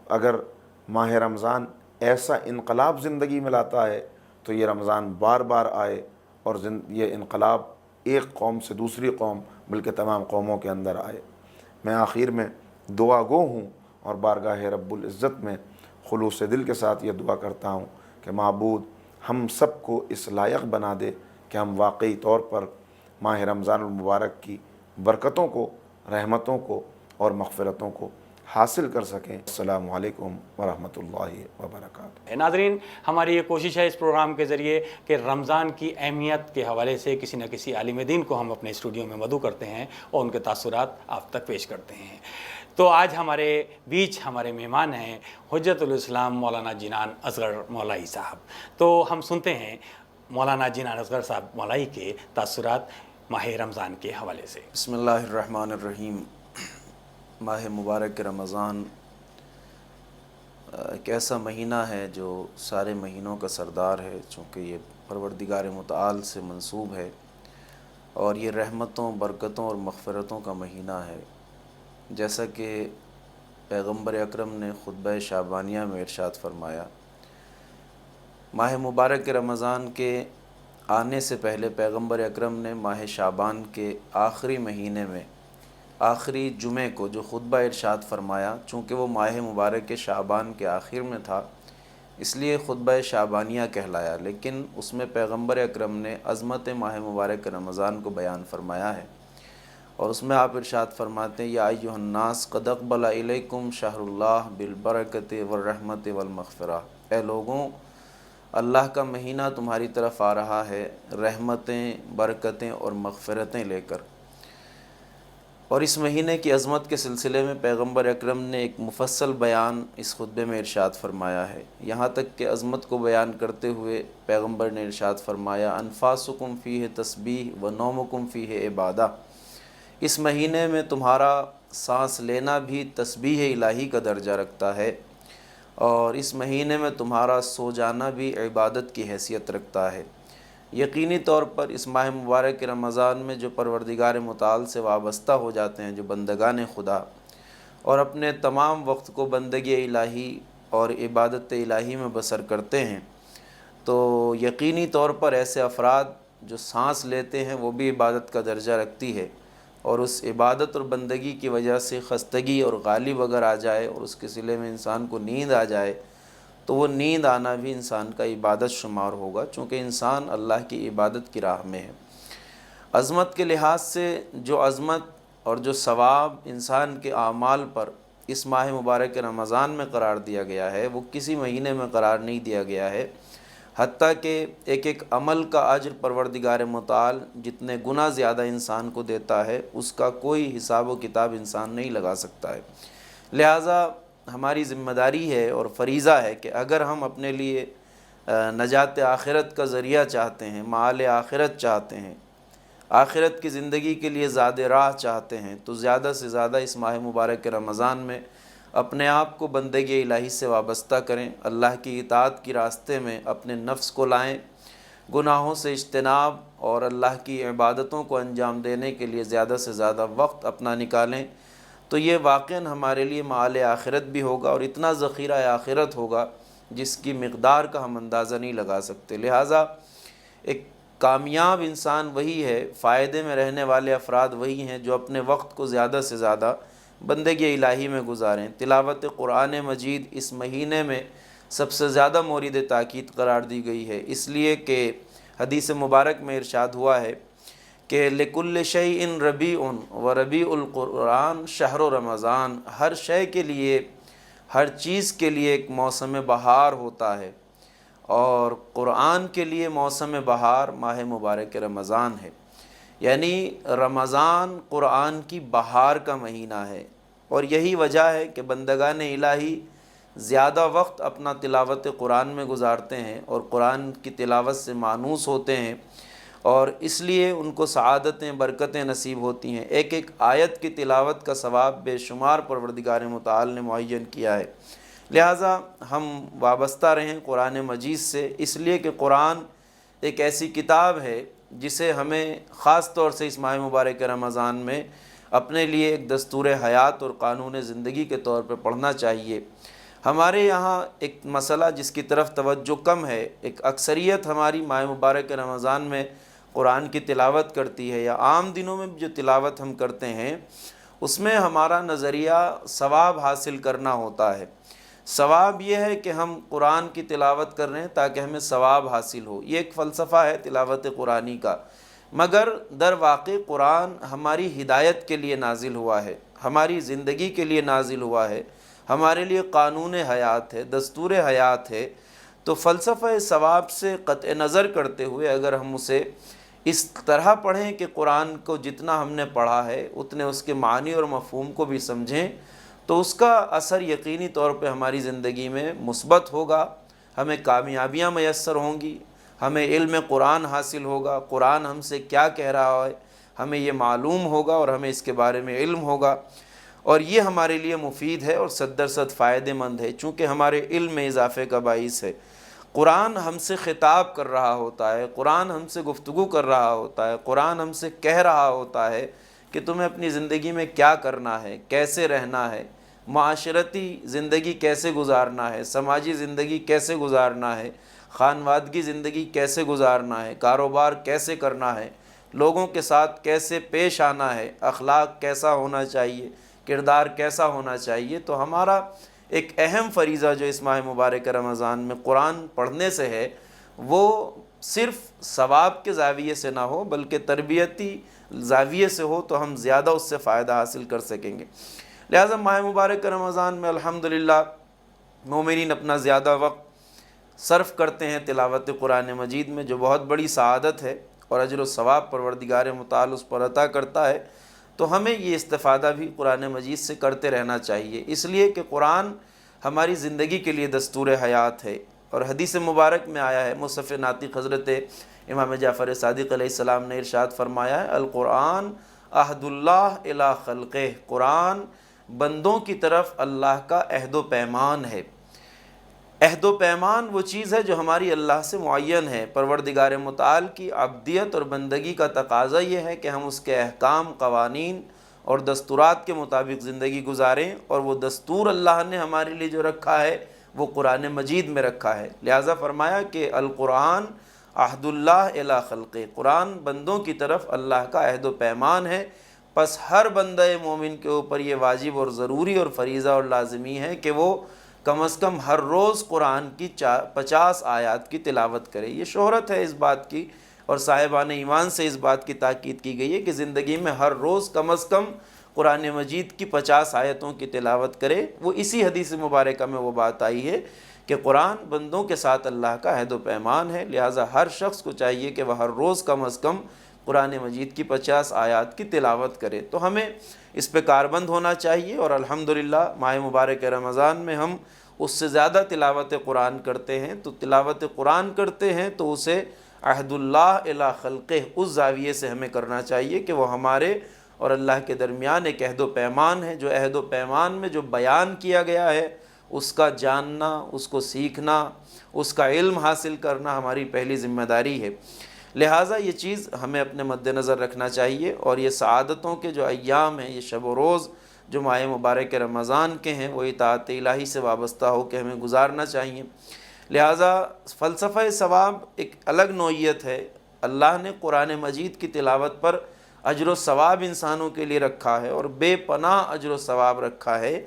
اگر ماہ رمضان ایسا انقلاب زندگی میں لاتا ہے تو یہ رمضان بار بار آئے اور یہ انقلاب ایک قوم سے دوسری قوم بلکہ تمام قوموں کے اندر آئے۔ میں آخر میں دعا گو ہوں اور بارگاہ رب العزت میں خلوص دل کے ساتھ یہ دعا کرتا ہوں کہ معبود ہم سب کو اس لائق بنا دے کہ ہم واقعی طور پر ماہ رمضان المبارک کی برکتوں کو، رحمتوں کو اور مغفرتوں کو حاصل کر سکیں۔ السلام علیکم ورحمۃ اللہ وبرکاتہ۔ ناظرین، ہماری یہ کوشش ہے اس پروگرام کے ذریعے کہ رمضان کی اہمیت کے حوالے سے کسی نہ کسی عالم دین کو ہم اپنے اسٹوڈیو میں مدعو کرتے ہیں اور ان کے تاثرات آپ تک پیش کرتے ہیں۔ تو آج ہمارے بیچ ہمارے مہمان ہیں حجت الاسلام مولانا جنان اصغر مولائی صاحب۔ تو ہم سنتے ہیں مولانا جنان اصغر صاحب مولائی کے تاثرات ماہ رمضان کے حوالے سے۔ بسم اللہ الرحمن الرحیم۔ ماہ مبارک رمضان ایک ایسا مہینہ ہے جو سارے مہینوں کا سردار ہے، چونکہ یہ پروردگار متعال سے منسوب ہے اور یہ رحمتوں، برکتوں اور مغفرتوں کا مہینہ ہے۔ جیسا کہ پیغمبر اکرم نے خطبہ شعبانیہ میں ارشاد فرمایا، ماہ مبارک رمضان کے آنے سے پہلے پیغمبر اکرم نے ماہ شعبان کے آخری مہینے میں آخری جمعے کو جو خطبہ ارشاد فرمایا، چونکہ وہ ماہ مبارک کے شعبان کے آخر میں تھا، اس لیے خطبہ شعبانیہ کہلایا، لیکن اس میں پیغمبر اکرم نے عظمت ماہ مبارک رمضان کو بیان فرمایا ہے، اور اس میں آپ ارشاد فرماتے ہیں یا ایھا الناس قد اقبل الیکم شہر اللہ بالبرکۃ والرحمۃ والمغفرہ، اے لوگوں اللہ کا مہینہ تمہاری طرف آ رہا ہے رحمتیں، برکتیں اور مغفرتیں لے کر۔ اور اس مہینے کی عظمت کے سلسلے میں پیغمبر اکرم نے ایک مفصل بیان اس خطبے میں ارشاد فرمایا ہے، یہاں تک کہ عظمت کو بیان کرتے ہوئے پیغمبر نے ارشاد فرمایا انفاسکم فیہ تسبیح و نومکم فیہ عبادہ، اس مہینے میں تمہارا سانس لینا بھی تسبیح الہی کا درجہ رکھتا ہے، اور اس مہینے میں تمہارا سو جانا بھی عبادت کی حیثیت رکھتا ہے۔ یقینی طور پر اس ماہ مبارک رمضان میں جو پروردگار متعال سے وابستہ ہو جاتے ہیں، جو بندگان خدا اور اپنے تمام وقت کو بندگی الہی اور عبادت الہی میں بسر کرتے ہیں، تو یقینی طور پر ایسے افراد جو سانس لیتے ہیں وہ بھی عبادت کا درجہ رکھتی ہے، اور اس عبادت اور بندگی کی وجہ سے خستگی اور غالب اگر آ جائے اور اس کے صلے میں انسان کو نیند آ جائے تو وہ نیند آنا بھی انسان کا عبادت شمار ہوگا، چونکہ انسان اللہ کی عبادت کی راہ میں ہے۔ عظمت کے لحاظ سے جو عظمت اور جو ثواب انسان کے اعمال پر اس ماہ مبارک رمضان میں قرار دیا گیا ہے وہ کسی مہینے میں قرار نہیں دیا گیا ہے، حتیٰ کہ ایک ایک عمل کا اجر پروردگار متعال جتنے گنا زیادہ انسان کو دیتا ہے اس کا کوئی حساب و کتاب انسان نہیں لگا سکتا ہے۔ لہٰذا ہماری ذمہ داری ہے اور فریضہ ہے کہ اگر ہم اپنے لیے نجات آخرت کا ذریعہ چاہتے ہیں، معال آخرت چاہتے ہیں، آخرت کی زندگی کے لیے زاد راہ چاہتے ہیں، تو زیادہ سے زیادہ اس ماہ مبارک رمضان میں اپنے آپ کو بندگی الہی سے وابستہ کریں، اللہ کی اطاعت کی راستے میں اپنے نفس کو لائیں، گناہوں سے اجتناب اور اللہ کی عبادتوں کو انجام دینے کے لیے زیادہ سے زیادہ وقت اپنا نکالیں، تو یہ واقعاً ہمارے لیے معال آخرت بھی ہوگا اور اتنا ذخیرہ آخرت ہوگا جس کی مقدار کا ہم اندازہ نہیں لگا سکتے۔ لہٰذا ایک کامیاب انسان وہی ہے، فائدے میں رہنے والے افراد وہی ہیں جو اپنے وقت کو زیادہ سے زیادہ بندگی الہی میں گزاریں۔ تلاوت قرآن مجید اس مہینے میں سب سے زیادہ مورد تاکید قرار دی گئی ہے، اس لیے کہ حدیث مبارک میں ارشاد ہوا ہے کہ لِكُلِّ شَيْءٍ رَبِيعٌ وَرَبِيعُ الْقُرْآنِ شَهْرُ رمضان، ہر شے کے لیے، ہر چیز کے لیے ایک موسم بہار ہوتا ہے، اور قرآن کے لیے موسم بہار ماہ مبارک رمضان ہے، یعنی رمضان قرآن کی بہار کا مہینہ ہے، اور یہی وجہ ہے کہ بندگان الہی زیادہ وقت اپنا تلاوت قرآن میں گزارتے ہیں اور قرآن کی تلاوت سے مانوس ہوتے ہیں، اور اس لیے ان کو سعادتیں، برکتیں نصیب ہوتی ہیں۔ ایک ایک آیت کی تلاوت کا ثواب بے شمار پروردگار متعال نے معین کیا ہے۔ لہٰذا ہم وابستہ رہیں قرآن مجید سے، اس لیے کہ قرآن ایک ایسی کتاب ہے جسے ہمیں خاص طور سے اس ماہ مبارک رمضان میں اپنے لیے ایک دستور حیات اور قانون زندگی کے طور پہ پڑھنا چاہیے۔ ہمارے یہاں ایک مسئلہ جس کی طرف توجہ کم ہے، ایک اکثریت ہماری ماہ مبارک رمضان میں قرآن کی تلاوت کرتی ہے، یا عام دنوں میں جو تلاوت ہم کرتے ہیں اس میں ہمارا نظریہ ثواب حاصل کرنا ہوتا ہے۔ ثواب یہ ہے کہ ہم قرآن کی تلاوت کر رہے ہیں تاکہ ہمیں ثواب حاصل ہو، یہ ایک فلسفہ ہے تلاوت قرآنی کا، مگر در واقع قرآن ہماری ہدایت کے لیے نازل ہوا ہے، ہماری زندگی کے لیے نازل ہوا ہے، ہمارے لیے قانون حیات ہے، دستور حیات ہے۔ تو فلسفہ ثواب سے قطع نظر کرتے ہوئے اگر ہم اسے اس طرح پڑھیں کہ قرآن کو جتنا ہم نے پڑھا ہے اتنے اس کے معنی اور مفہوم کو بھی سمجھیں، تو اس کا اثر یقینی طور پہ ہماری زندگی میں مثبت ہوگا، ہمیں کامیابیاں میسر ہوں گی، ہمیں علم قرآن حاصل ہوگا، قرآن ہم سے کیا کہہ رہا ہے ہمیں یہ معلوم ہوگا اور ہمیں اس کے بارے میں علم ہوگا، اور یہ ہمارے لیے مفید ہے اور صد درصد فائدہ مند ہے، چونکہ ہمارے علم میں اضافے کا باعث ہے۔ قرآن ہم سے خطاب کر رہا ہوتا ہے، قرآن ہم سے گفتگو کر رہا ہوتا ہے، قرآن ہم سے کہہ رہا ہوتا ہے کہ تمہیں اپنی زندگی میں کیا کرنا ہے، کیسے رہنا ہے، معاشرتی زندگی کیسے گزارنا ہے، سماجی زندگی کیسے گزارنا ہے، خانوادگی زندگی کیسے گزارنا ہے، کاروبار کیسے کرنا ہے، لوگوں کے ساتھ کیسے پیش آنا ہے، اخلاق کیسا ہونا چاہیے، کردار کیسا ہونا چاہیے۔ تو ہمارا ایک اہم فریضہ جو اس ماہ مبارک رمضان میں قرآن پڑھنے سے ہے وہ صرف ثواب کے زاویے سے نہ ہو بلکہ تربیتی زاویے سے ہو تو ہم زیادہ اس سے فائدہ حاصل کر سکیں گے۔ لہٰذا ماہ مبارک رمضان میں الحمدللہ مومنین اپنا زیادہ وقت صرف کرتے ہیں تلاوت قرآن مجید میں، جو بہت بڑی سعادت ہے اور اجر و ثواب پروردگار متعال اس پر عطا کرتا ہے۔ تو ہمیں یہ استفادہ بھی قرآن مجید سے کرتے رہنا چاہیے، اس لیے کہ قرآن ہماری زندگی کے لیے دستور حیات ہے، اور حدیث مبارک میں آیا ہے، مصحف ناطق حضرت امام جعفر صادق علیہ السلام نے ارشاد فرمایا ہے، القرآن عہد اللہ الی خلقہ، قرآن بندوں کی طرف اللہ کا عہد و پیمان ہے۔ عہد و پیمان وہ چیز ہے جو ہماری اللہ سے معین ہے۔ پروردگار متعال کی عبدیت اور بندگی کا تقاضا یہ ہے کہ ہم اس کے احکام، قوانین اور دستورات کے مطابق زندگی گزاریں، اور وہ دستور اللہ نے ہمارے لیے جو رکھا ہے وہ قرآن مجید میں رکھا ہے۔ لہٰذا فرمایا کہ القرآن عہد اللہ الی خلقہ، قرآن بندوں کی طرف اللہ کا عہد و پیمان ہے۔ پس ہر بندہ مومن کے اوپر یہ واجب اور ضروری اور فریضہ اور لازمی ہے کہ وہ کم از کم ہر روز قرآن کی 50 آیات کی تلاوت کرے۔ یہ شہرت ہے اس بات کی، اور صاحبان ایمان سے اس بات کی تاکید کی گئی ہے کہ زندگی میں ہر روز کم از کم قرآن مجید کی 50 آیتوں کی تلاوت کرے۔ وہ اسی حدیث مبارکہ میں وہ بات آئی ہے کہ قرآن بندوں کے ساتھ اللہ کا عہد و پیمان ہے، لہٰذا ہر شخص کو چاہیے کہ وہ ہر روز کم از کم قرآن مجید کی 50 آیات کی تلاوت کرے۔ تو ہمیں اس پہ کاربند ہونا چاہیے، اور الحمدللہ ماہ مبارک رمضان میں ہم اس سے زیادہ تلاوت قرآن کرتے ہیں۔ تو تلاوت قرآن کرتے ہیں تو اسے عہد اللہ الی خلقہ اس زاویے سے ہمیں کرنا چاہیے کہ وہ ہمارے اور اللہ کے درمیان ایک عہد و پیمان ہے، جو عہد و پیمان میں جو بیان کیا گیا ہے اس کا جاننا، اس کو سیکھنا، اس کا علم حاصل کرنا ہماری پہلی ذمہ داری ہے۔ لہٰذا یہ چیز ہمیں اپنے مد نظر رکھنا چاہیے، اور یہ سعادتوں کے جو ایام ہیں، یہ شب و روز جو ماہ مبارک رمضان کے ہیں، وہ اطاعت الہی سے وابستہ ہو کے ہمیں گزارنا چاہیے۔ لہٰذا فلسفہ ثواب ایک الگ نوعیت ہے۔ اللہ نے قرآن مجید کی تلاوت پر اجر و ثواب انسانوں کے لیے رکھا ہے، اور بے پناہ اجر و ثواب رکھا ہے،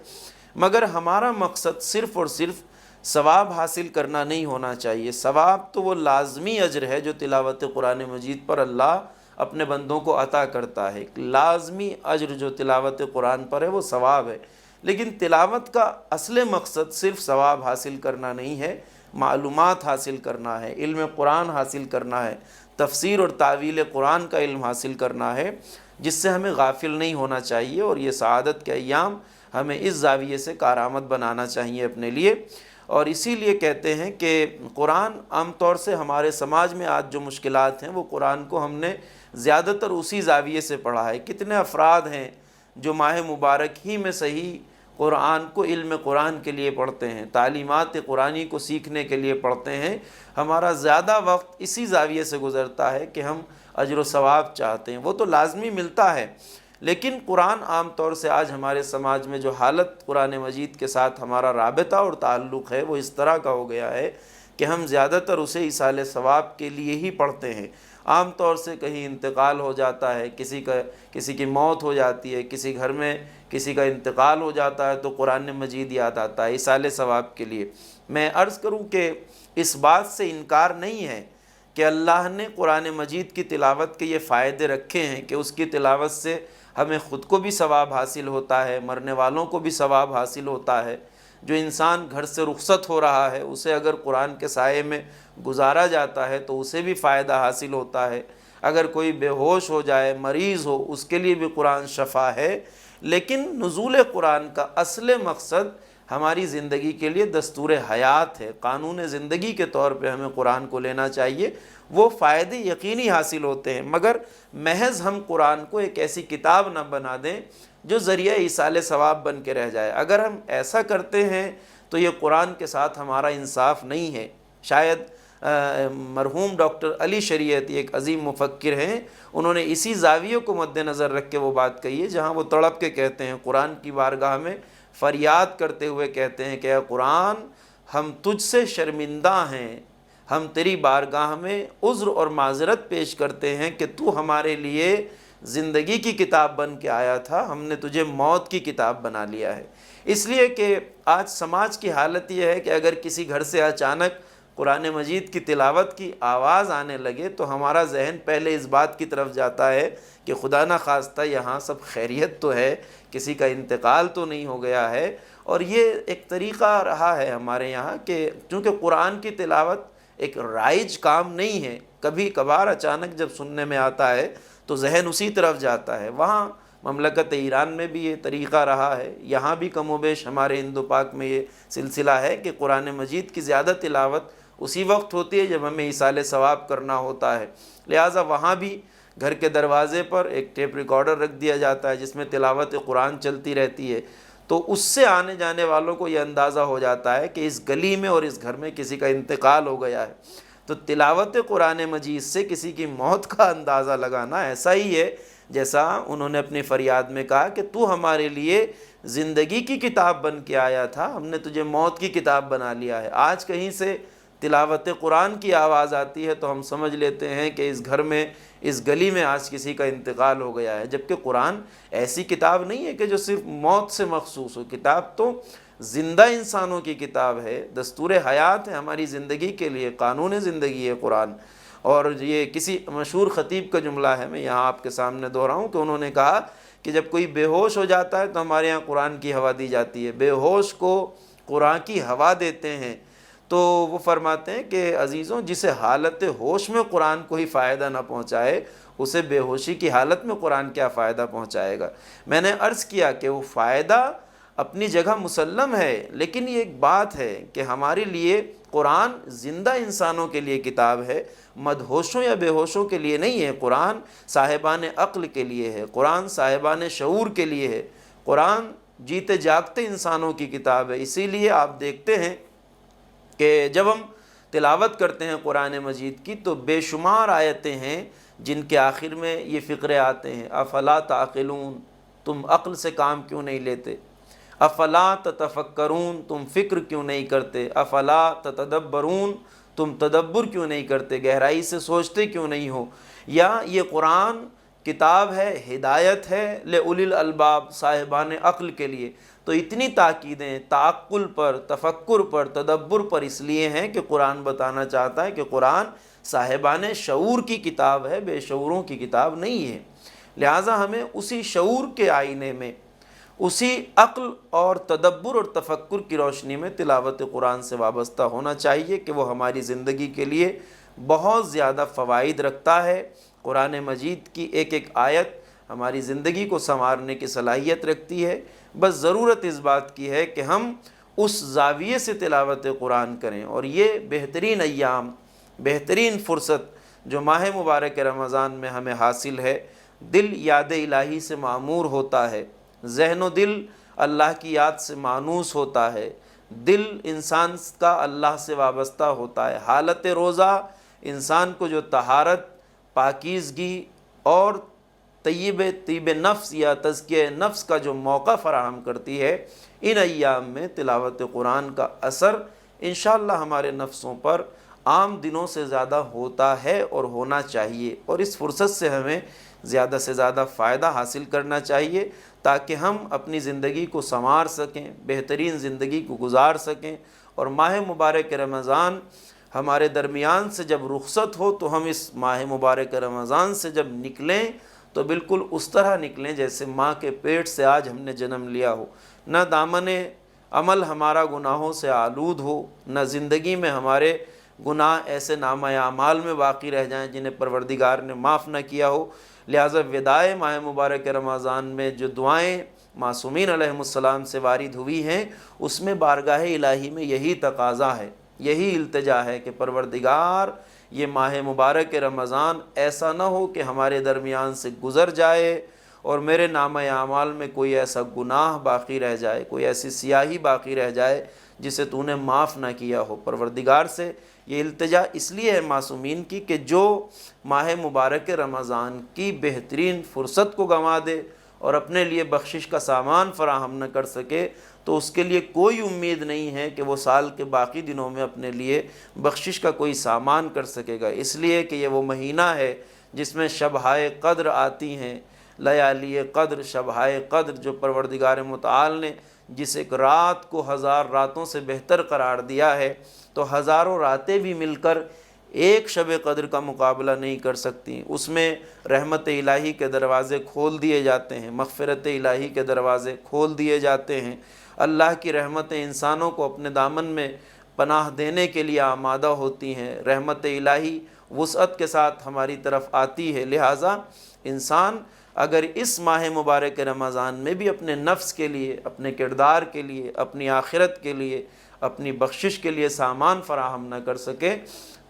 مگر ہمارا مقصد صرف اور صرف ثواب حاصل کرنا نہیں ہونا چاہیے۔ ثواب تو وہ لازمی اجر ہے جو تلاوت قرآن مجید پر اللہ اپنے بندوں کو عطا کرتا ہے۔ لازمی اجر جو تلاوت قرآن پر ہے وہ ثواب ہے، لیکن تلاوت کا اصل مقصد صرف ثواب حاصل کرنا نہیں ہے، معلومات حاصل کرنا ہے، علم قرآن حاصل کرنا ہے، تفسیر اور تعویل قرآن کا علم حاصل کرنا ہے، جس سے ہمیں غافل نہیں ہونا چاہیے، اور یہ سعادت کے ایام ہمیں اس زاویے سے کارآمد بنانا چاہیے اپنے لیے۔ اور اسی لیے کہتے ہیں کہ قرآن عام طور سے ہمارے سماج میں آج جو مشکلات ہیں وہ قرآن کو ہم نے زیادہ تر اسی زاویے سے پڑھا ہے۔ کتنے افراد ہیں جو ماہ مبارک ہی میں صحیح قرآن کو علم قرآن کے لیے پڑھتے ہیں، تعلیمات قرآنی کو سیکھنے کے لیے پڑھتے ہیں۔ ہمارا زیادہ وقت اسی زاویے سے گزرتا ہے کہ ہم اجر و ثواب چاہتے ہیں، وہ تو لازمی ملتا ہے، لیکن قرآن عام طور سے آج ہمارے سماج میں جو حالت قرآن مجید کے ساتھ ہمارا رابطہ اور تعلق ہے وہ اس طرح کا ہو گیا ہے کہ ہم زیادہ تر اسے ایصال ثواب کے لیے ہی پڑھتے ہیں۔ عام طور سے کہیں انتقال ہو جاتا ہے، کسی کی موت ہو جاتی ہے، کسی گھر میں کسی کا انتقال ہو جاتا ہے تو قرآن مجید یاد آتا ہے ایصال ثواب کے لیے۔ میں عرض کروں کہ اس بات سے انکار نہیں ہے کہ اللہ نے قرآن مجید کی تلاوت کے یہ فائدے رکھے ہیں کہ اس کی تلاوت سے ہمیں خود کو بھی ثواب حاصل ہوتا ہے، مرنے والوں کو بھی ثواب حاصل ہوتا ہے۔ جو انسان گھر سے رخصت ہو رہا ہے اسے اگر قرآن کے سائے میں گزارا جاتا ہے تو اسے بھی فائدہ حاصل ہوتا ہے۔ اگر کوئی بے ہوش ہو جائے، مریض ہو، اس کے لیے بھی قرآن شفا ہے۔ لیکن نزول قرآن کا اصل مقصد ہماری زندگی کے لیے دستور حیات ہے، قانون زندگی کے طور پہ ہمیں قرآن کو لینا چاہیے۔ وہ فائدے یقینی حاصل ہوتے ہیں، مگر محض ہم قرآن کو ایک ایسی کتاب نہ بنا دیں جو ذریعہ ایصال ثواب بن کے رہ جائے۔ اگر ہم ایسا کرتے ہیں تو یہ قرآن کے ساتھ ہمارا انصاف نہیں ہے۔ شاید مرحوم ڈاکٹر علی شریعتی ایک عظیم مفکر ہیں، انہوں نے اسی زاویے کو مد نظر رکھ کے وہ بات کہی ہے جہاں وہ تڑپ کے کہتے ہیں، قرآن کی بارگاہ میں فریاد کرتے ہوئے کہتے ہیں کہ اے قرآن، ہم تجھ سے شرمندہ ہیں، ہم تیری بارگاہ میں عذر اور معذرت پیش کرتے ہیں کہ تو ہمارے لیے زندگی کی کتاب بن کے آیا تھا، ہم نے تجھے موت کی کتاب بنا لیا ہے۔ اس لیے کہ آج سماج کی حالت یہ ہے کہ اگر کسی گھر سے اچانک قرآن مجید کی تلاوت کی آواز آنے لگے تو ہمارا ذہن پہلے اس بات کی طرف جاتا ہے کہ خدا نہ خواستہ یہاں سب خیریت تو ہے، کسی کا انتقال تو نہیں ہو گیا ہے۔ اور یہ ایک طریقہ رہا ہے ہمارے یہاں کہ چونکہ قرآن کی تلاوت ایک رائج کام نہیں ہے، کبھی کبھار اچانک جب سننے میں آتا ہے تو ذہن اسی طرف جاتا ہے۔ وہاں مملکت ایران میں بھی یہ طریقہ رہا ہے، یہاں بھی کم و بیش ہمارے ہند و پاک میں یہ سلسلہ ہے کہ قرآن مجید کی زیادہ تلاوت اسی وقت ہوتی ہے جب ہمیں ایصال ثواب کرنا ہوتا ہے، لہٰذا وہاں بھی گھر کے دروازے پر ایک ٹیپ ریکارڈر رکھ دیا جاتا ہے جس میں تلاوت قرآن چلتی رہتی ہے، تو اس سے آنے جانے والوں کو یہ اندازہ ہو جاتا ہے کہ اس گلی میں اور اس گھر میں کسی کا انتقال ہو گیا ہے۔ تو تلاوت قرآن مجید سے کسی کی موت کا اندازہ لگانا ایسا ہی ہے جیسا انہوں نے اپنی فریاد میں کہا کہ تو ہمارے لیے زندگی کی کتاب بن کے آیا تھا، ہم نے تجھے موت کی کتاب بنا لیا ہے۔ آج کہیں سے تلاوت قرآن کی آواز آتی ہے تو ہم سمجھ لیتے ہیں کہ اس گھر میں، اس گلی میں آج کسی کا انتقال ہو گیا ہے، جبکہ قرآن ایسی کتاب نہیں ہے کہ جو صرف موت سے مخصوص ہو، کتاب تو زندہ انسانوں کی کتاب ہے، دستور حیات ہے ہماری زندگی کے لیے، قانون زندگی ہے قرآن۔ اور یہ کسی مشہور خطیب کا جملہ ہے، میں یہاں آپ کے سامنے دہراؤں کہ انہوں نے کہا کہ جب کوئی بے ہوش ہو جاتا ہے تو ہمارے یہاں قرآن کی ہوا دی جاتی ہے، بے ہوش کو قرآن کی ہوا دیتے ہیں۔ تو وہ فرماتے ہیں کہ عزیزوں، جسے حالت ہوش میں قرآن کوئی فائدہ نہ پہنچائے اسے بے ہوشی کی حالت میں قرآن کیا فائدہ پہنچائے گا۔ میں نے عرض کیا کہ وہ فائدہ اپنی جگہ مسلم ہے، لیکن یہ ایک بات ہے کہ ہمارے لیے قرآن زندہ انسانوں کے لیے کتاب ہے، مدہوشوں یا بے ہوشوں کے لیے نہیں ہے۔ قرآن صاحبان عقل کے لیے ہے، قرآن صاحبان شعور کے لیے ہے، قرآن جیتے جاگتے انسانوں کی کتاب ہے۔ اسی لیے آپ دیکھتے ہیں کہ جب ہم تلاوت کرتے ہیں قرآن مجید کی تو بے شمار آیتیں ہیں جن کے آخر میں یہ فقرے آتے ہیں، افلا تعقلون، تم عقل سے کام کیوں نہیں لیتے، افلا تتفکرون، تم فکر کیوں نہیں کرتے، افلا تتدبرون، تم تدبر کیوں نہیں کرتے، گہرائی سے سوچتے کیوں نہیں ہو۔ یا یہ قرآن کتاب ہے، ہدایت ہے لأولی الالباب، صاحبان عقل کے لیے۔ تو اتنی تاکیدیں تعقل پر، تفکر پر، تدبر پر اس لیے ہیں کہ قرآن بتانا چاہتا ہے کہ قرآن صاحبان شعور کی کتاب ہے، بے شعوروں کی کتاب نہیں ہے۔ لہٰذا ہمیں اسی شعور کے آئینے میں، اسی عقل اور تدبر اور تفکر کی روشنی میں تلاوت قرآن سے وابستہ ہونا چاہیے کہ وہ ہماری زندگی کے لیے بہت زیادہ فوائد رکھتا ہے۔ قرآن مجید کی ایک ایک آیت ہماری زندگی کو سنوارنے کی صلاحیت رکھتی ہے، بس ضرورت اس بات کی ہے کہ ہم اس زاویے سے تلاوت قرآن کریں۔ اور یہ بہترین ایام، بہترین فرصت جو ماہ مبارک رمضان میں ہمیں حاصل ہے، دل یاد الہی سے معمور ہوتا ہے، ذہن و دل اللہ کی یاد سے مانوس ہوتا ہے، دل انسان کا اللہ سے وابستہ ہوتا ہے۔ حالت روزہ انسان کو جو طہارت، پاکیزگی اور طیب نفس یا تزکیہ نفس کا جو موقع فراہم کرتی ہے، ان ایام میں تلاوت قرآن کا اثر انشاءاللہ ہمارے نفسوں پر عام دنوں سے زیادہ ہوتا ہے اور ہونا چاہیے، اور اس فرصت سے ہمیں زیادہ سے زیادہ فائدہ حاصل کرنا چاہیے تاکہ ہم اپنی زندگی کو سنوار سکیں، بہترین زندگی کو گزار سکیں، اور ماہ مبارک رمضان ہمارے درمیان سے جب رخصت ہو تو ہم اس ماہ مبارک رمضان سے جب نکلیں تو بالکل اس طرح نکلیں جیسے ماں کے پیٹ سے آج ہم نے جنم لیا ہو، نہ دامن عمل ہمارا گناہوں سے آلود ہو، نہ زندگی میں ہمارے گناہ ایسے نامہ اعمال میں باقی رہ جائیں جنہیں پروردگار نے معاف نہ کیا ہو۔ لہٰذا وداع ماہ مبارک رمضان میں جو دعائیں معصومین علیہم السلام سے وارد ہوئی ہیں، اس میں بارگاہ الہی میں یہی تقاضا ہے، یہی التجا ہے کہ پروردگار یہ ماہ مبارک رمضان ایسا نہ ہو کہ ہمارے درمیان سے گزر جائے اور میرے نامہ اعمال میں کوئی ایسا گناہ باقی رہ جائے، کوئی ایسی سیاہی باقی رہ جائے جسے تو نے معاف نہ کیا ہو۔ پروردگار سے یہ التجا اس لیے ہے معصومین کی کہ جو ماہ مبارک رمضان کی بہترین فرصت کو گنوا دے اور اپنے لیے بخشش کا سامان فراہم نہ کر سکے تو اس کے لیے کوئی امید نہیں ہے کہ وہ سال کے باقی دنوں میں اپنے لیے بخشش کا کوئی سامان کر سکے گا، اس لیے کہ یہ وہ مہینہ ہے جس میں شبہائے قدر آتی ہیں، لیالی قدر، شبہائے قدر، جو پروردگار متعال نے جس ایک رات کو 1000 راتوں سے بہتر قرار دیا ہے، تو ہزاروں راتیں بھی مل کر ایک شب قدر کا مقابلہ نہیں کر سکتی۔ اس میں رحمت الہی کے دروازے کھول دیے جاتے ہیں، مغفرت الہی کے دروازے کھول دیے جاتے ہیں، اللہ کی رحمتیں انسانوں کو اپنے دامن میں پناہ دینے کے لیے آمادہ ہوتی ہیں، رحمت الہی وسعت کے ساتھ ہماری طرف آتی ہے۔ لہٰذا انسان اگر اس ماہ مبارک رمضان میں بھی اپنے نفس کے لیے، اپنے کردار کے لیے، اپنی آخرت کے لیے، اپنی بخشش کے لیے سامان فراہم نہ کر سکے،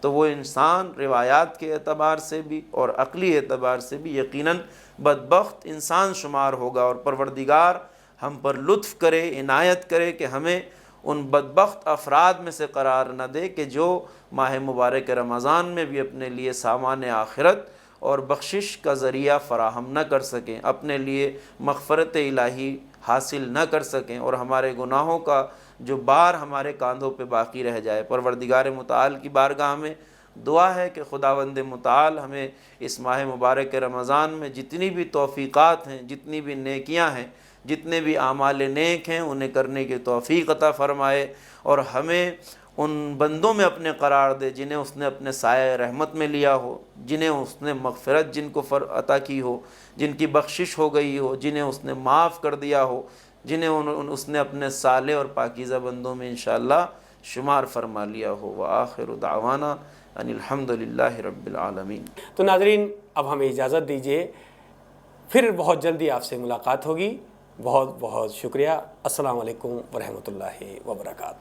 تو وہ انسان روایات کے اعتبار سے بھی اور عقلی اعتبار سے بھی یقیناً بدبخت انسان شمار ہوگا، اور پروردگار ہم پر لطف کرے، عنایت کرے کہ ہمیں ان بدبخت افراد میں سے قرار نہ دے کہ جو ماہ مبارک رمضان میں بھی اپنے لیے سامان آخرت اور بخشش کا ذریعہ فراہم نہ کر سکیں، اپنے لیے مغفرت الہی حاصل نہ کر سکیں، اور ہمارے گناہوں کا جو بار ہمارے کاندھوں پہ باقی رہ جائے۔ پروردگار متعال کی بارگاہ میں دعا ہے کہ خداوند متعال ہمیں اس ماہ مبارک رمضان میں جتنی بھی توفیقات ہیں، جتنی بھی نیکیاں ہیں، جتنے بھی اعمال نیک ہیں، انہیں کرنے کی توفیق عطا فرمائے، اور ہمیں ان بندوں میں اپنے قرار دے جنہیں اس نے اپنے سایہ رحمت میں لیا ہو، جنہیں اس نے مغفرت جن کو عطا کی ہو، جن کی بخشش ہو گئی ہو، جنہیں اس نے معاف کر دیا ہو، جنہیں اس نے اپنے صالح اور پاکیزہ بندوں میں انشاءاللہ شمار فرما لیا ہو۔ وآخر دعوانا ان الحمدللہ رب العالمین۔ تو ناظرین، اب ہمیں اجازت دیجیے، پھر بہت جلدی آپ سے ملاقات ہوگی۔ بہت بہت شکریہ۔ السلام علیکم ورحمۃ اللہ وبرکاتہ۔